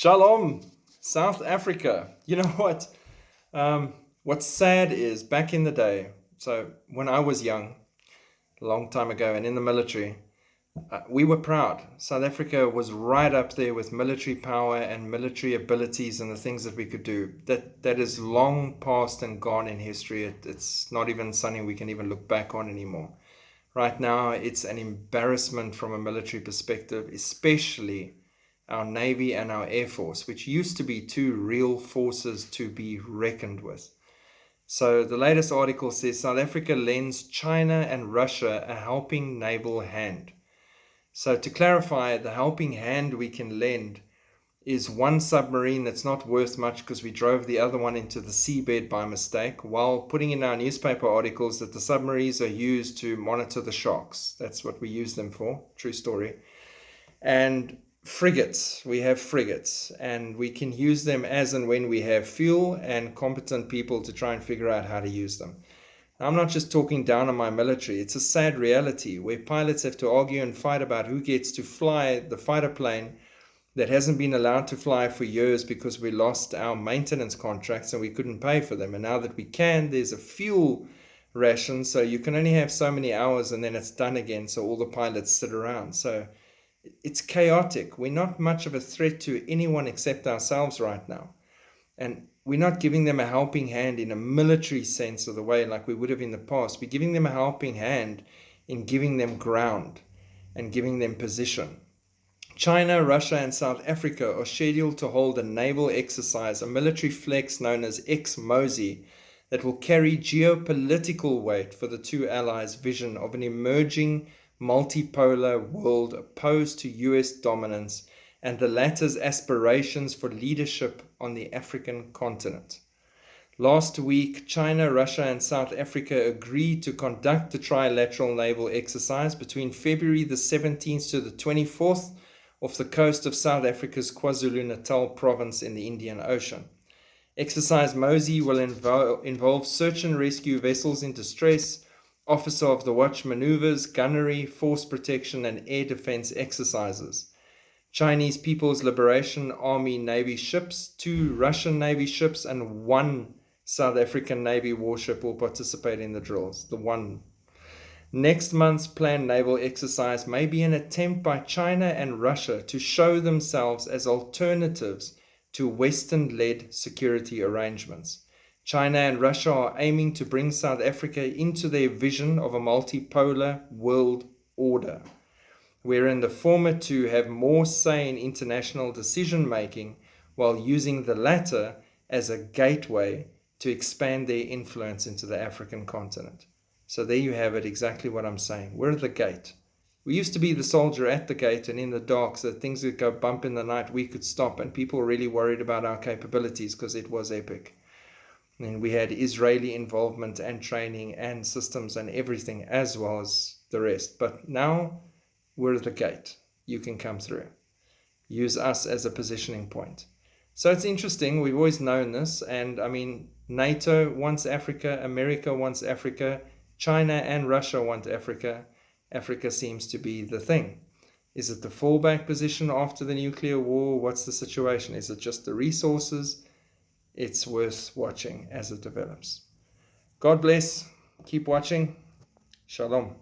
Shalom, South Africa. You know what? What's sad is back in the day, so when I was young, a long time ago, and in the military, we were proud. South Africa was right up there with military power and military abilities and the things that we could do. That is long past and gone in history. It's not even something we can even look back on anymore. Right now, it's an embarrassment from a military perspective, especially our Navy and our Air Force, which used to be two real forces to be reckoned with. So the latest article says South Africa lends China and Russia a helping naval hand. So to clarify, the helping hand we can lend is one submarine that's not worth much because we drove the other one into the seabed by mistake, while putting in our newspaper articles that the submarines are used to monitor the sharks. That's what we use them for. True story. And frigates, we have frigates, and we can use them as and when we have fuel and competent people to try and figure out how to use them. I'm not just talking down on my military. It's a sad reality where pilots have to argue and fight about who gets to fly the fighter plane that hasn't been allowed to fly for years because we lost our maintenance contracts and we couldn't pay for them. And now that we can, there's a fuel ration, so you can only have so many hours and then it's done again, so all the pilots sit around. So it's chaotic. We're not much of a threat to anyone except ourselves right now. And we're not giving them a helping hand in a military sense of the way like we would have in the past. We're giving them a helping hand in giving them ground and giving them position. China, Russia, and South Africa are scheduled to hold a naval exercise, a military flex known as J.C.O.M.E.S, that will carry geopolitical weight for the two allies' vision of an emerging multipolar world opposed to US dominance and the latter's aspirations for leadership on the African continent. Last week, China, Russia, and South Africa agreed to conduct the trilateral naval exercise between February the 17th to the 24th off the coast of South Africa's KwaZulu-Natal province in the Indian Ocean. Exercise Mosey will involve search and rescue vessels in distress, officer of the watch maneuvers, gunnery, force protection, and air defense exercises. Chinese People's Liberation Army Navy ships, 2 Russian Navy ships, and 1 South African Navy warship will participate in the drills. The one. Next month's planned naval exercise may be an attempt by China and Russia to show themselves as alternatives to Western-led security arrangements. China and Russia are aiming to bring South Africa into their vision of a multipolar world order, wherein the former two have more say in international decision-making while using the latter as a gateway to expand their influence into the African continent. So there you have it, exactly what I'm saying. We're the gate. We used to be the soldier at the gate, and in the dark, so that things would go bump in the night, we could stop, and people were really worried about our capabilities because it was epic. And we had Israeli involvement and training and systems and everything as well as the rest. But now we're the gate. You can come through. Use us as a positioning point. So it's interesting. We've always known this. And I mean, NATO wants Africa. America wants Africa. China and Russia want Africa. Africa seems to be the thing. Is it the fallback position after the nuclear war? What's the situation? Is it just the resources? It's worth watching as it develops. God bless. Keep watching. Shalom.